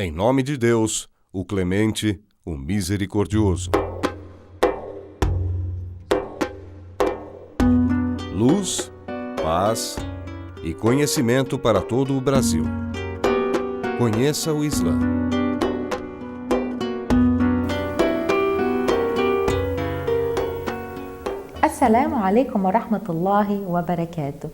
Em nome de Deus, o clemente, o misericordioso. Luz, paz e conhecimento para todo o Brasil. Conheça o Islã. Assalamu alaikum wa rahmatullahi wa barakatuh.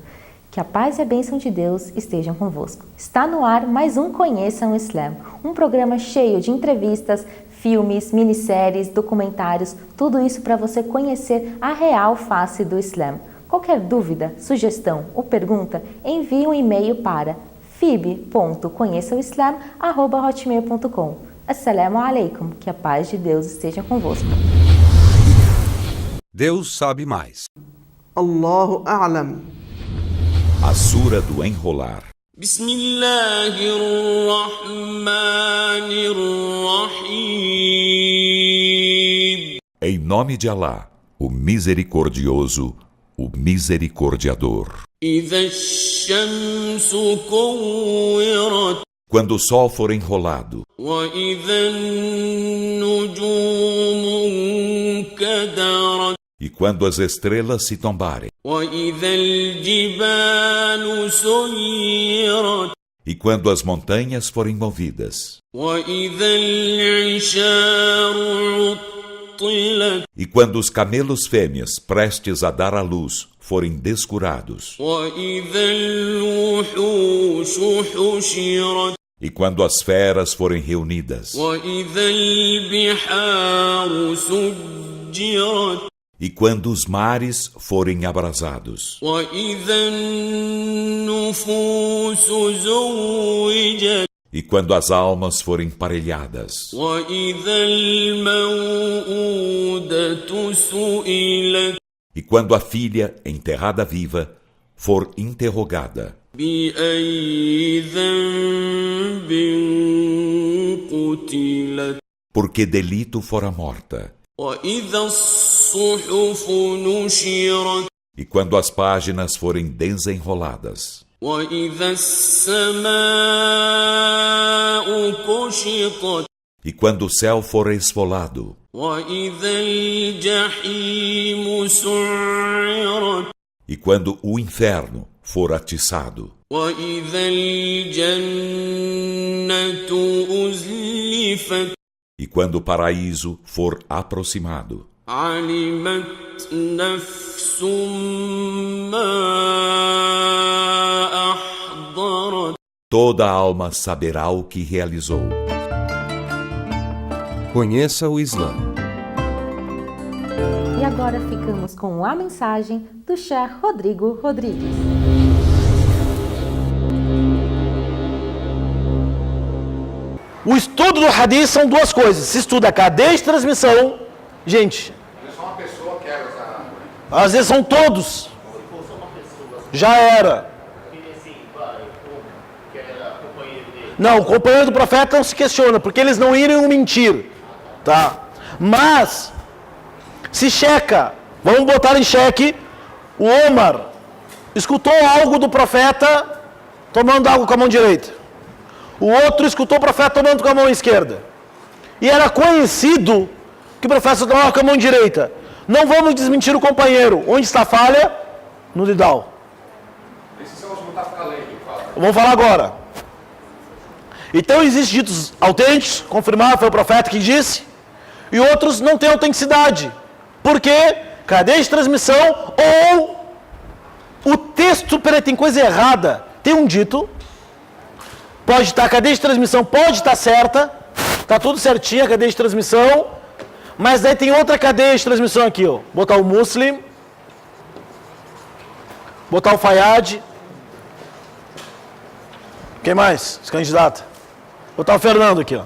Que a paz e a bênção de Deus estejam convosco. Está no ar mais um Conheçam o Islã, um programa cheio de entrevistas, filmes, minisséries, documentários, tudo isso para você conhecer a real face do Islã. Qualquer dúvida, sugestão ou pergunta, envie um e-mail para fib.conheçaoislam@hotmail.com. Assalamu alaikum, que a paz de Deus esteja convosco. Deus sabe mais. Allahu a'lam. A Sura do Enrolar. Bismillahirrahmanirrahim. Em nome de Alá, o Misericordioso, o Misericordiador. Idha ash-shamsu kuwirat. Quando o sol for enrolado, Wa idha an-nujumu kadarat. e quando as estrelas se tombarem, وَإِذَا الْجِبَالُ سُيِّرَتْ. e quando as montanhas forem movidas, وَإِذَا الْعِشَارُ عُطِّلَتْ. e quando os camelos fêmeas prestes a dar à luz forem descurados, وَإِذَا الْوُحُوشُ حُشِرَتْ. e quando as feras forem reunidas, وَإِذَا الْبِحَارُ سُجِّرَتْ. e quando os mares forem abrasados, وَإِذَا النُّفُوسُ زُوِّجَتْ. e quando as almas forem parelhadas, وَإِذَا الْمَوْءُودَةُ سُئِلَتْ. e quando a filha enterrada viva for interrogada, بِأَيِّ ذَنبٍ قُتِلَتْ. por que delito fora morta, وَإِذَا الصُّحُفُ نُشِرَتْ. e quando as páginas forem desenroladas, وَإِذَا السَّمَاءُ كُشِطَتْ. e quando o céu for esfolado, وَإِذَا الْجَحِيمُ سُعِّرَتْ. e quando o inferno for atiçado, وَإِذَا الْجَنَّةُ أُزْلِفَتْ. e quando o paraíso for aproximado, عَلِمَتْ نَفْسٌ مَّا أَحْضَرَتْ. toda alma saberá o que realizou. Conheça o Islã. E agora ficamos com a mensagem do Sheikh Rodrigo Rodrigues. O estudo do hadith são duas coisas. Se estuda a cadeia de transmissão, gente. Às vezes são todos. Já era. Não, o companheiro do profeta não se questiona, porque eles não iriam mentir. Tá? Mas, se checa, vamos botar em xeque, o Omar escutou algo do profeta tomando água com a mão direita. O outro escutou o profeta tomando com a mão esquerda. E era conhecido que o profeta tomava com a mão direita. Não vamos desmentir o companheiro. Onde está a falha? No Didal. Vamos falar agora. Então existem ditos autênticos, confirmado, foi o profeta que disse, e outros não têm autenticidade. Por quê? Cadeia de transmissão ou o texto, peraí, tem coisa errada. Tem um dito, pode estar, a cadeia de transmissão pode estar certa, está tudo certinho a cadeia de transmissão, mas daí tem outra cadeia de transmissão aqui, ó. Botar o Muslim, botar o Fayad, quem mais? Esse candidato. Botar o Fernando aqui, ó.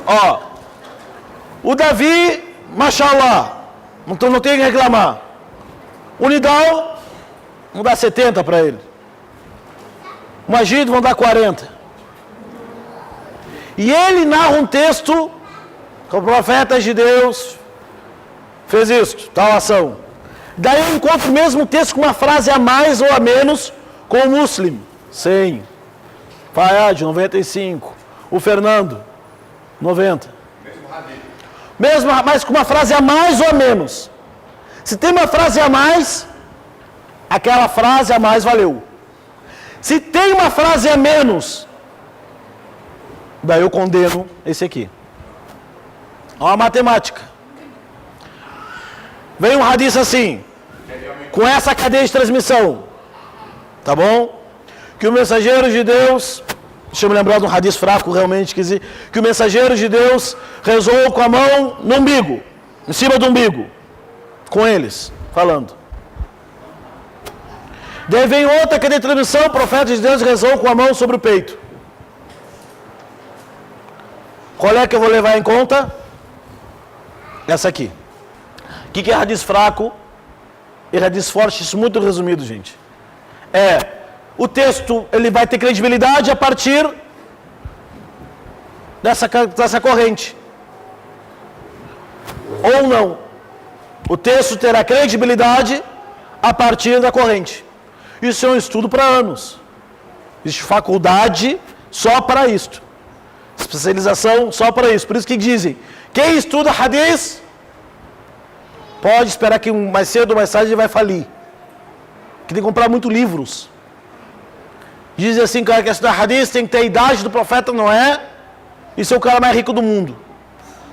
Ó, o Davi, mashallah, então não tem que reclamar. O Nidal, vamos dar 70 para ele. O Magido, vão dar 40. E ele narra um texto, que o profeta de Deus fez isso, tal ação. Daí eu encontro o mesmo texto com uma frase a mais ou a menos com o Muslim. Sim. Fayad, 95. O Fernando, 90. Mesmo, mas com uma frase a mais ou a menos. Se tem uma frase a mais, aquela frase a mais valeu. Se tem uma frase a menos, daí eu condeno esse aqui. Olha a matemática. Vem um hadith assim, com essa cadeia de transmissão, tá bom? Que o mensageiro de Deus, deixa eu me lembrar de um hadith fraco realmente, que o mensageiro de Deus rezou com a mão no umbigo, em cima do umbigo, com eles, falando. Daí vem outra cadeia de transmissão, o profeta de Deus rezou com a mão sobre o peito. Qual é que eu vou levar em conta? Essa aqui. O que é hadith fraco e hadith forte? Isso muito resumido, gente. O texto ele vai ter credibilidade a partir dessa corrente. Ou não. O texto terá credibilidade a partir da corrente. Isso é um estudo para anos. Existe faculdade só para isto. Especialização só para isso. Por isso que dizem, quem estuda hadith pode esperar que mais cedo ou mais tarde ele vai falir. Que tem que comprar muitos livros. Dizem assim, cara, que estudar hadith tem que ter a idade do profeta Noé e ser o cara mais rico do mundo.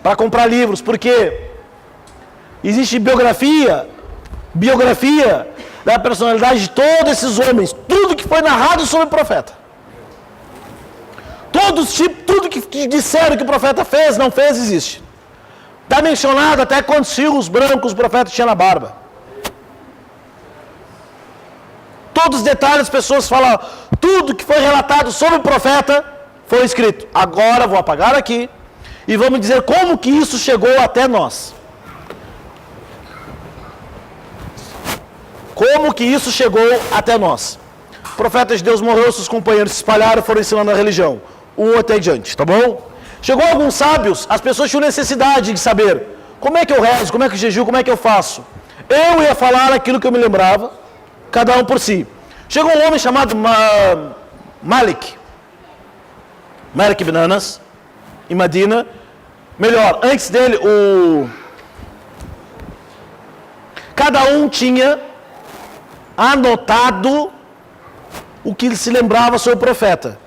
Para comprar livros, porque existe biografia da personalidade de todos esses homens. Tudo que foi narrado sobre o profeta. Tudo que disseram que o profeta fez, não fez, existe. Está mencionado até quantos fios brancos o profeta tinha na barba. Todos os detalhes, as pessoas falam, tudo que foi relatado sobre o profeta foi escrito. Agora vou apagar aqui e vamos dizer como que isso chegou até nós. Como que isso chegou até nós? O profeta de Deus morreu, seus companheiros se espalharam, foram ensinando a religião. Um até diante, tá bom? Chegou alguns sábios, as pessoas tinham necessidade de saber como é que eu rezo, como é que eu jejuo, como é que eu faço. Eu ia falar aquilo que eu me lembrava, cada um por si. Chegou um homem chamado Malik ibn Anas, em Medina. Melhor, antes dele, cada um tinha anotado o que se lembrava sobre o profeta.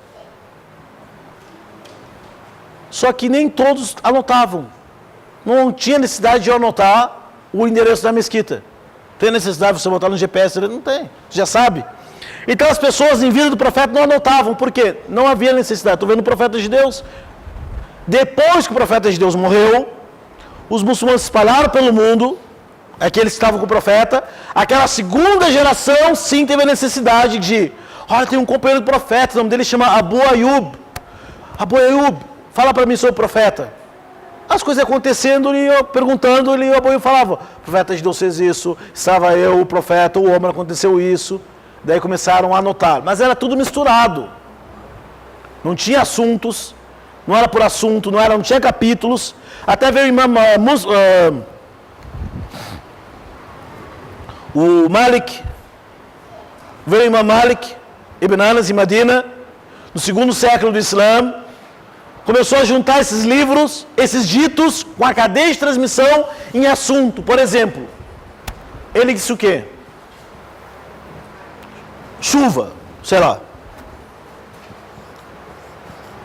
Só que nem todos anotavam. Não tinha necessidade de eu anotar o endereço da mesquita. Tem necessidade de você botar no GPS? Não tem, você já sabe. Então as pessoas em vida do profeta não anotavam. Por quê? Não havia necessidade. Estou vendo o profeta de Deus. Depois que o profeta de Deus morreu, os muçulmanos se espalharam pelo mundo, aqueles que estavam com o profeta. Aquela segunda geração sim teve a necessidade de, olha, tem um companheiro do profeta, o nome dele chama Abu Ayyub. Abu Ayyub, fala para mim sobre o profeta. As coisas acontecendo e eu perguntando, e o Abu Ayyub falava, o profeta de Deus fez isso, estava eu, o profeta, o homem, aconteceu isso. Daí começaram a anotar, mas era tudo misturado. Não tinha assuntos, não era por assunto, não tinha capítulos. Até veio o imam veio o imam Malik ibn Anas em Medina, no segundo século do Islã, começou a juntar esses livros, esses ditos, com a cadeia de transmissão em assunto. Por exemplo, ele disse o quê? Chuva, sei lá.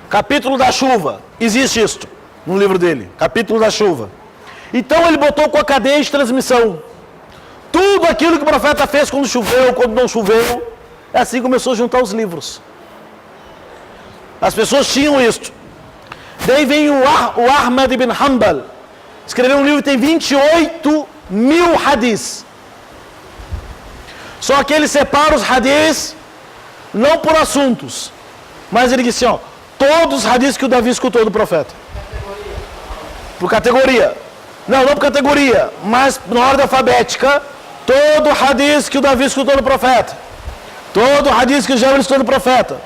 Capítulo da chuva, existe isto no livro dele, capítulo da chuva. Então ele botou com a cadeia de transmissão tudo aquilo que o profeta fez quando choveu, quando não choveu. Assim começou a juntar os livros. As pessoas tinham isto. Daí vem o Ahmad ibn Hanbal, escreveu um livro que tem 28 mil hadiths. Só que ele separa os hadiths não por assuntos, mas ele disse, ó, todos os hadiths que o Davi escutou do profeta. Por categoria. Não por categoria, mas na ordem alfabética, todo hadith que o Davi escutou do profeta. Todo hadith que o Jabir escutou do profeta.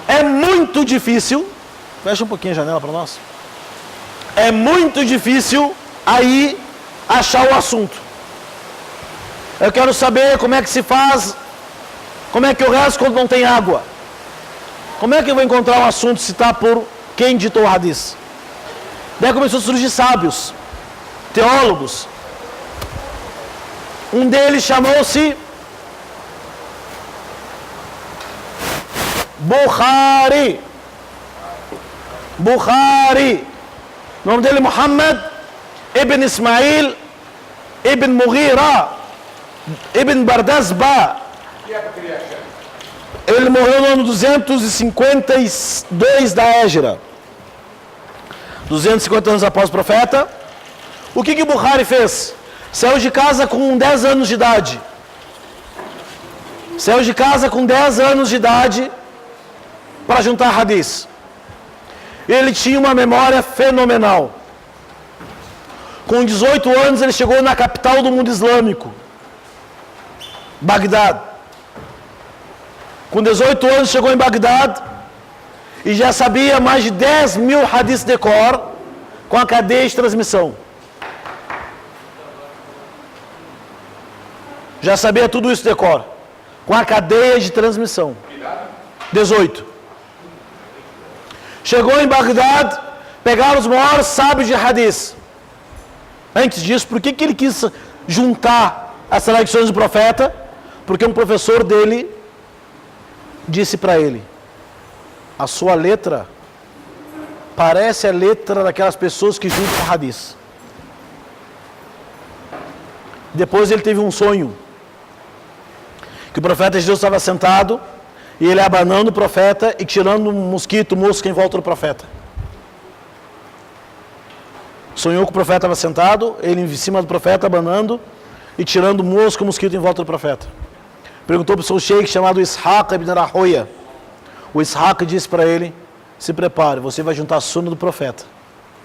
É muito difícil, fecha um pouquinho a janela para nós. É muito difícil aí achar o assunto. Eu quero saber como é que se faz, como é que eu rezo quando não tem água. como é que eu vou encontrar um assunto citar por quem ditou o hadith? Daí começou a surgir sábios, teólogos. Um deles chamou-se Bukhari. O nome dele é Muhammad ibn Ismail ibn Mughira ibn Bardazba. Ele morreu no ano 252 da Égira. 250 anos após o profeta. O que o Bukhari fez? Saiu de casa com 10 anos de idade. Saiu de casa com 10 anos de idade para juntar hadith. Ele tinha uma memória fenomenal. Com 18 anos ele chegou na capital do mundo islâmico, Bagdad. Com 18 anos chegou em Bagdad e já sabia mais de 10 mil hadiths de cor com a cadeia de transmissão. Já sabia tudo isso de cor, com a cadeia de transmissão. 18. Chegou em Bagdad, pegaram os maiores sábios de hadith. Antes disso, por que ele quis juntar as tradições do profeta? Porque um professor dele disse para ele: a sua letra parece a letra daquelas pessoas que juntam hadith. Depois ele teve um sonho, que o profeta Jesus estava sentado e ele abanando o profeta e tirando um mosquito, mosca em volta do profeta. Sonhou que o profeta estava sentado, ele em cima do profeta abanando e tirando mosca, mosquito em volta do profeta. Perguntou para o seu sheik chamado Ishaq ibn Rahoya. O Ishaq disse para ele: se prepare, você vai juntar a sunna do profeta.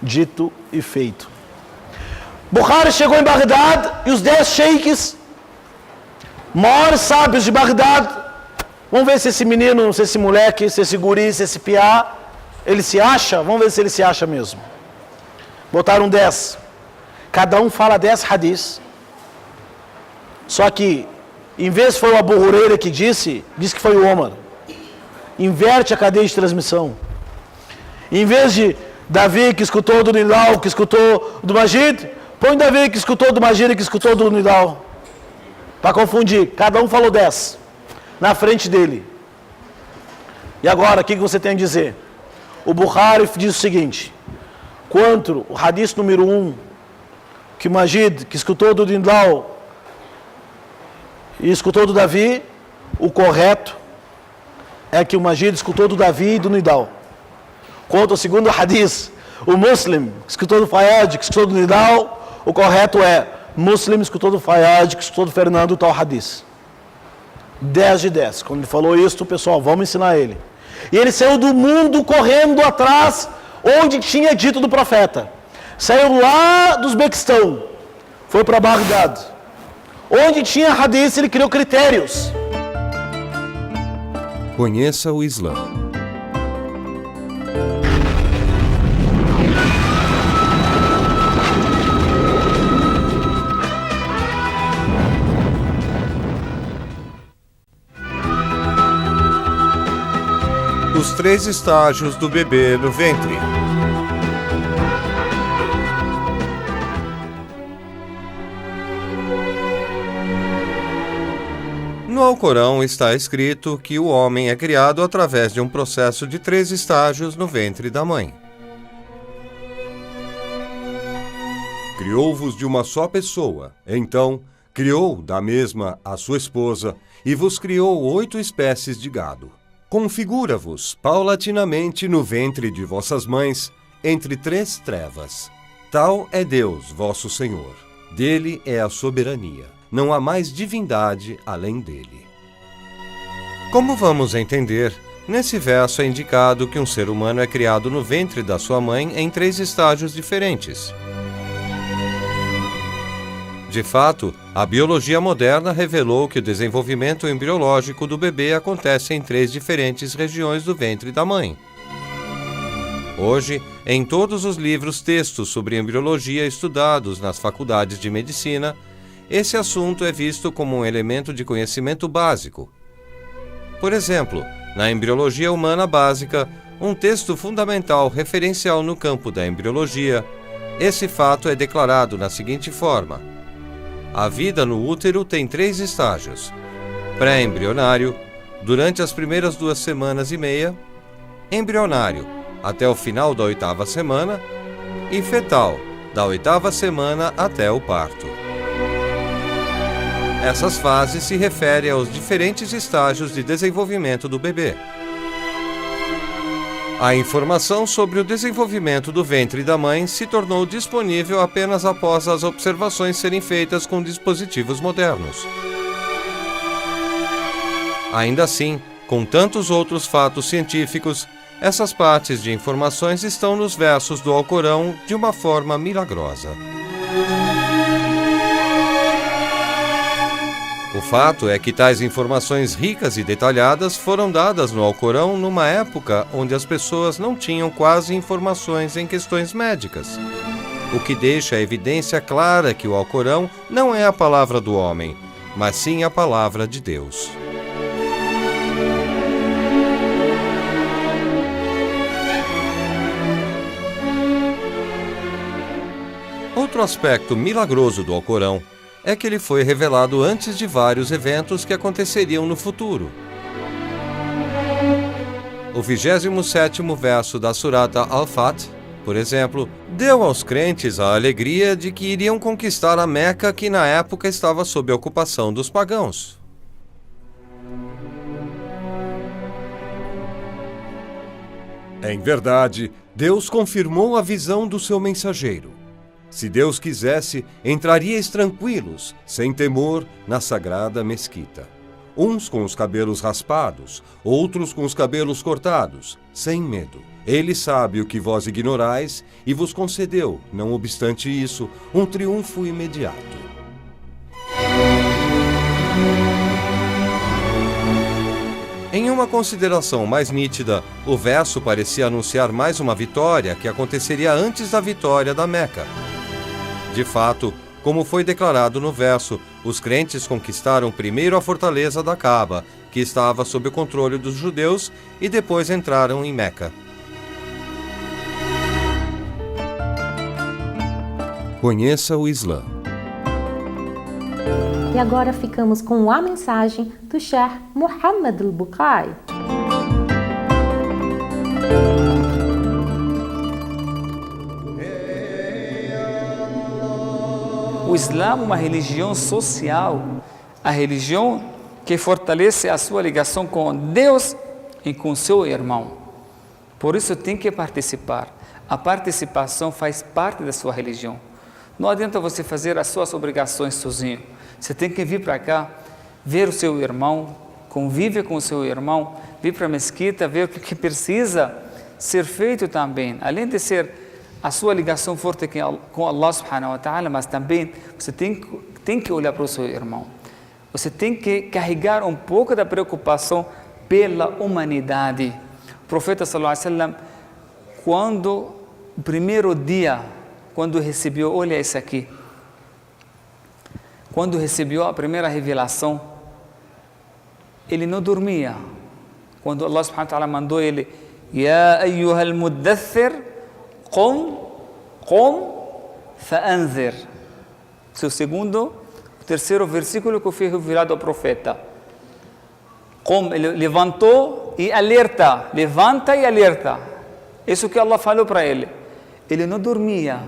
Dito e feito. Bukhari chegou em Bagdad e os 10 sheiks, maiores sábios de Bagdad, vamos ver se esse menino, se esse moleque, se esse guri, se esse piá, ele se acha, vamos ver se ele se acha mesmo. Botaram 10. Cada um fala 10 hadiths. Só que, em vez foi o Abu Huraira que disse que foi o Omar. Inverte a cadeia de transmissão. Em vez de Davi que escutou do Nidal, que escutou do Majid, põe Davi que escutou do Majid e que escutou do Nidal. Para confundir, cada um falou 10 na frente dele. E agora, o que você tem a dizer? O Bukhari diz o seguinte: quanto o hadith número 1, que o Majid, que escutou do Nidal e escutou do Davi, o correto é que o Majid escutou do Davi e do Nidal. Quanto ao segundo hadith, o Muslim, que escutou do Fayad, que escutou do Nidal, o correto é Muslim escutou do Fayad, que escutou do Fernando, tal hadith. 10 de 10. Quando ele falou isso, pessoal, vamos ensinar ele. E ele saiu do mundo correndo atrás onde tinha dito do profeta. Saiu lá do Uzbequistão, foi para Bagdad. Onde tinha hadith, ele criou critérios. Conheça o Islã. Os 3 estágios do bebê no ventre. No Alcorão está escrito que o homem é criado através de um processo de 3 estágios no ventre da mãe. Criou-vos de uma só pessoa, então criou da mesma a sua esposa e vos criou 8 espécies de gado. Configura-vos paulatinamente no ventre de vossas mães, entre 3 trevas. Tal é Deus, vosso Senhor. Dele é a soberania. Não há mais divindade além dele. Como vamos entender, nesse verso é indicado que um ser humano é criado no ventre da sua mãe em 3 estágios diferentes. De fato, a biologia moderna revelou que o desenvolvimento embriológico do bebê acontece em 3 diferentes regiões do ventre da mãe. Hoje, em todos os livros textos sobre embriologia estudados nas faculdades de medicina, esse assunto é visto como um elemento de conhecimento básico. Por exemplo, Na embriologia humana básica, um texto fundamental referencial no campo da embriologia, esse fato é declarado na seguinte forma: a vida no útero tem 3 estágios: pré-embrionário, durante as primeiras 2 semanas e meia, embrionário, até o final da 8ª semana, e fetal, da 8ª semana até o parto. Essas fases se referem aos diferentes estágios de desenvolvimento do bebê. A informação sobre o desenvolvimento do ventre da mãe se tornou disponível apenas após as observações serem feitas com dispositivos modernos. Ainda assim, com tantos outros fatos científicos, essas partes de informações estão nos versos do Alcorão de uma forma milagrosa. O fato é que tais informações ricas e detalhadas foram dadas no Alcorão numa época onde as pessoas não tinham quase informações em questões médicas, o que deixa a evidência clara que o Alcorão não é a palavra do homem, mas sim a palavra de Deus. Outro aspecto milagroso do Alcorão é que ele foi revelado antes de vários eventos que aconteceriam no futuro. O 27º verso da Surata Al-Fat, por exemplo, deu aos crentes a alegria de que iriam conquistar a Meca, que na época estava sob a ocupação dos pagãos. Em verdade, Deus confirmou a visão do seu mensageiro. Se Deus quisesse, entraríeis tranquilos, sem temor, na sagrada mesquita. Uns com os cabelos raspados, outros com os cabelos cortados, sem medo. Ele sabe o que vós ignorais e vos concedeu, não obstante isso, um triunfo imediato. Em uma consideração mais nítida, o verso parecia anunciar mais uma vitória que aconteceria antes da vitória da Meca. De fato, como foi declarado no verso, os crentes conquistaram primeiro a fortaleza da Kaaba, que estava sob o controle dos judeus, e depois entraram em Meca. Conheça o Islã. E agora ficamos com a mensagem do Sheikh Muhammad al-Bukai. O Islã é uma religião social, a religião que fortalece a sua ligação com Deus e com seu irmão. Por isso tem que participar. A participação faz parte da sua religião. Não adianta você fazer as suas obrigações sozinho. Você tem que vir para cá, ver o seu irmão, convive com o seu irmão, vir para a mesquita, ver o que precisa ser feito também. Além de ser a sua ligação forte com Allah subhanahu wa ta'ala, mas também você tem que olhar para o seu irmão. Você tem que carregar um pouco da preocupação pela humanidade. O profeta sallallahu alaihi wasallam, quando o primeiro dia, quando recebeu, olha isso aqui, quando recebeu a primeira revelação, ele não dormia. Quando Allah subhanahu wa ta'ala mandou ele, Ya ayyuhal muddathir, Qum fa'anzir. O terceiro versículo que foi revelado ao profeta. Qum, ele levantou e alerta, levanta e alerta. Isso que Allah falou para ele. Ele não dormia.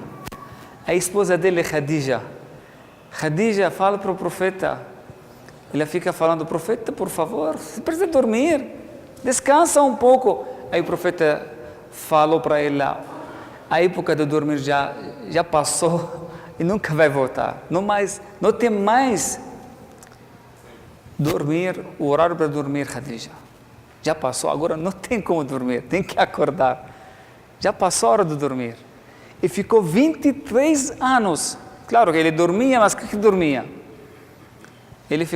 A esposa dele, Khadija fala para o profeta. Ela fica falando, profeta, por favor, você precisa dormir, descansa um pouco. Aí o profeta falou para ela, a época de dormir já passou e nunca vai voltar. Não tem mais dormir, o horário para dormir, Khadija. Já passou, agora não tem como dormir, tem que acordar. Já passou a hora de dormir. E ficou 23 anos. Claro que ele dormia, mas o que dormia? Ele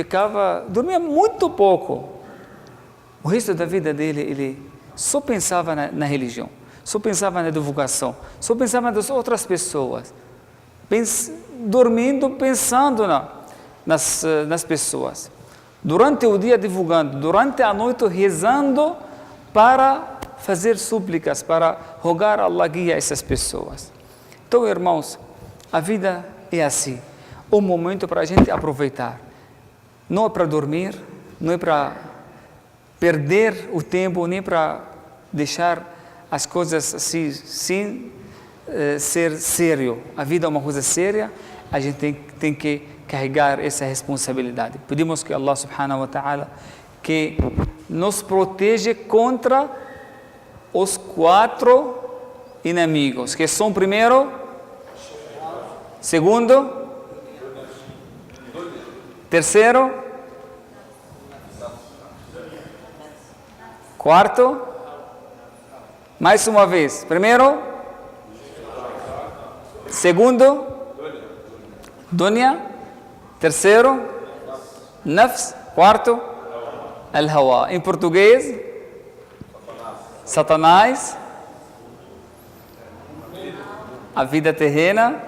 dormia muito pouco. O resto da vida dele, ele só pensava na religião, só pensava na divulgação, só pensava nas outras pessoas, dormindo, pensando nas pessoas. Durante o dia divulgando, durante a noite rezando para fazer súplicas, para rogar a Allah guia essas pessoas. Então, irmãos, a vida é assim. Um momento para a gente aproveitar. Não é para dormir, não é para perder o tempo, nem para deixar as coisas assim, sem ser sério. A vida é uma coisa séria, a gente tem que carregar essa responsabilidade. Pedimos que Allah subhanahu wa ta'ala que nos proteja contra os 4 inimigos, que são primeiro, segundo, terceiro, quarto, mais uma vez, primeiro, segundo, dunya, terceiro, nafs, quarto, al-hawa. Em português, Satanás, a vida terrena,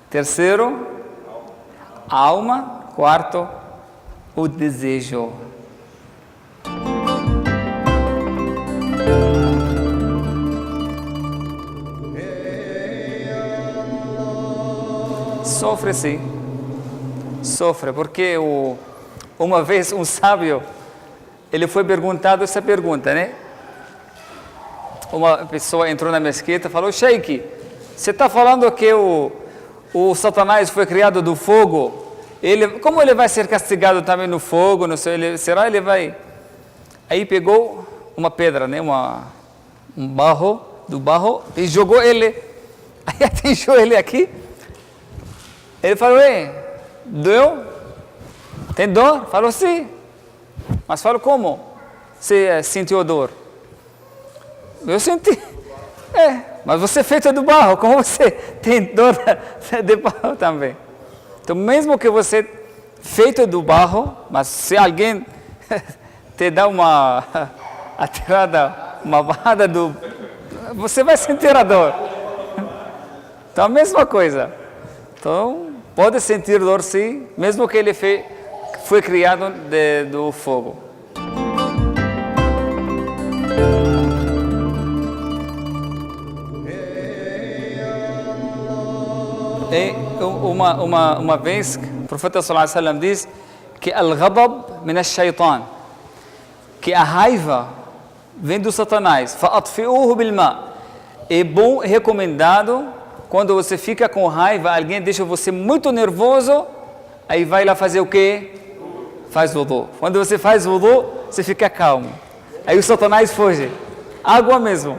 terceiro, alma, quarto, o desejo. Sofre sim, sofre, porque uma vez um sábio, ele foi perguntado essa pergunta, né? Uma pessoa entrou na mesquita e falou: Sheikh, você está falando que o Satanás foi criado do fogo? Como ele vai ser castigado também no fogo? Não sei, será ele vai... Aí pegou uma pedra, né? Um barro e jogou ele. Aí atingiu ele aqui. Ele falou: ei, doeu? Tem dor? Falou: sim. Mas falou: como? Você sentiu dor? Eu senti. Mas você é feito do barro, como você tem dor de barro também? Então, mesmo que você é feito do barro, mas se alguém te dá uma atirada, uma barrada você vai sentir a dor. Então, a mesma coisa. Então, pode sentir dor sim, mesmo que ele foi criado do fogo. E uma vez, o profeta sallallahu alaihi wasallam diz que al-ghadab min ash-shaytan, que a raiva vem do Satanás. Fa'atfi'uhu bil-ma. É bom, recomendado, quando você fica com raiva, alguém deixa você muito nervoso, aí vai lá fazer o quê? Faz wudu. Quando você faz wudu, você fica calmo. Aí o Satanás foge. Água mesmo.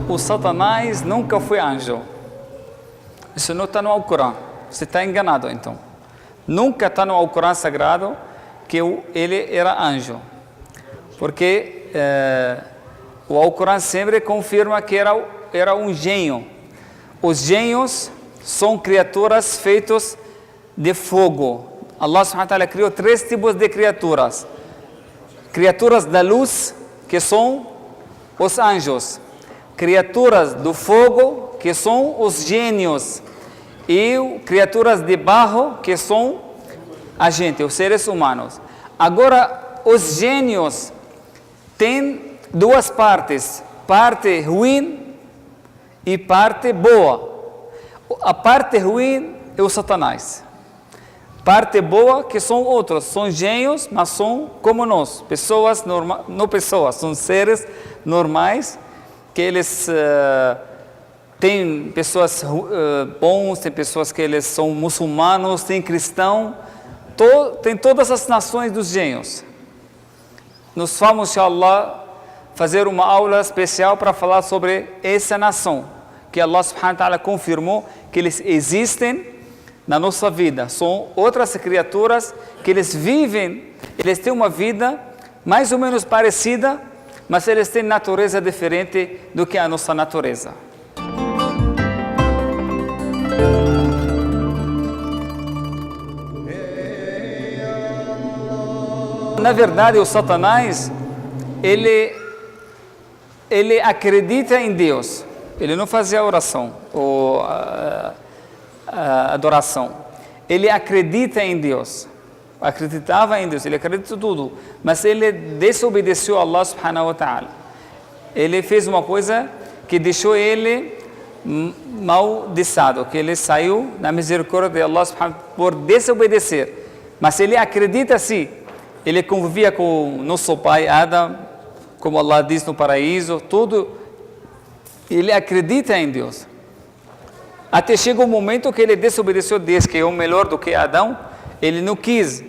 O Satanás nunca foi anjo. Isso não está no Alcorão. Você está enganado, então. Nunca está no Alcorão sagrado que ele era anjo. Porque o Alcorão sempre confirma que era um gênio. Os gênios são criaturas feitas de fogo. Allah subhanahu wa ta'ala criou 3 tipos de criaturas. Criaturas da luz, que são os anjos. Criaturas do fogo, que são os gênios, e criaturas de barro, que são a gente, os seres humanos. Agora, os gênios têm 2 partes, parte ruim e parte boa. A parte ruim é o Satanás. Parte boa, que são outros, são gênios, mas são como nós, pessoas normais, não pessoas, são seres normais, que eles têm pessoas bons, tem pessoas que eles são muçulmanos, tem cristão, tem todas as nações dos gênios. Nós vamos, inshallah, fazer uma aula especial para falar sobre essa nação, que Allah subhanahu wa ta'ala confirmou que eles existem na nossa vida. São outras criaturas que eles vivem, eles têm uma vida mais ou menos parecida, mas eles têm natureza diferente do que a nossa natureza. Na verdade, o Satanás, ele acredita em Deus. Ele não fazia oração ou adoração. Ele acredita em Deus. Acreditava em Deus, ele acredita em tudo. Mas ele desobedeceu a Allah subhanahu wa ta'ala. Ele fez uma coisa que deixou ele maldiçado, que ele saiu na misericórdia de Allah subhanahu wa ta'ala por desobedecer. Mas ele acredita sim. Ele convivia com nosso pai Adam, como Allah diz no paraíso, tudo. Ele acredita em Deus. Até chega um momento que ele desobedeceu a Deus, que é o melhor do que Adão. Ele não quis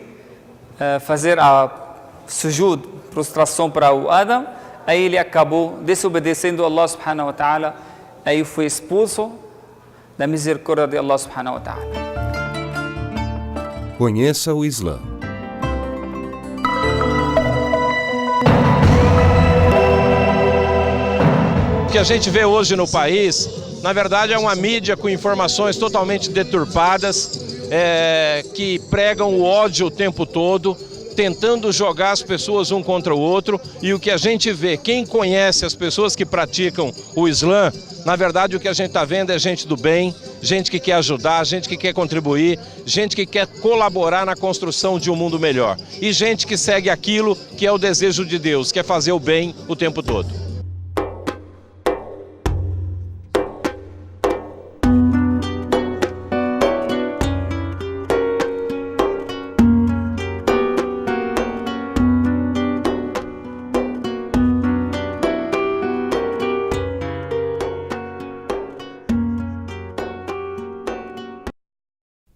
fazer a sujud, prostração para o Adão. Aí ele acabou desobedecendo a Allah subhanahu wa ta'ala. Aí foi expulso da misericórdia de Allah subhanahu wa ta'ala. Conheça o Islã. O que a gente vê hoje no país, na verdade, é uma mídia com informações totalmente deturpadas, que pregam o ódio o tempo todo, tentando jogar as pessoas um contra o outro. E o que a gente vê, quem conhece as pessoas que praticam o Islã, na verdade o que a gente está vendo é gente do bem, gente que quer ajudar, gente que quer contribuir, gente que quer colaborar na construção de um mundo melhor. E gente que segue aquilo que é o desejo de Deus, que é fazer o bem o tempo todo.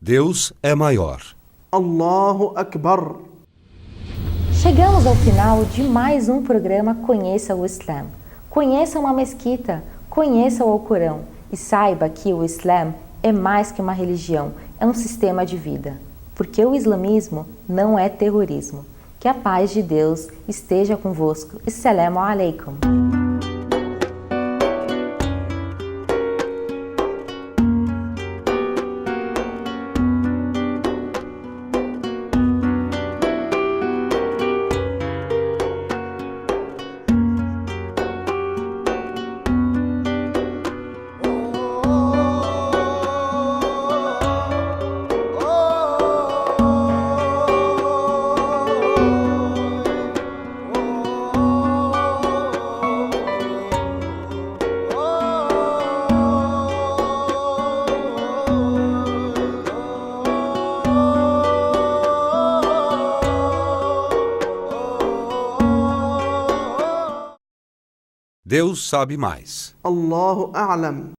Deus é maior. Allahu Akbar. Chegamos ao final de mais um programa Conheça o Islã. Conheça uma mesquita, conheça o Alcorão e saiba que o Islã é mais que uma religião, é um sistema de vida. Porque o islamismo não é terrorismo. Que a paz de Deus esteja convosco. Assalamu alaikum. Deus sabe mais. Allahu A'lam.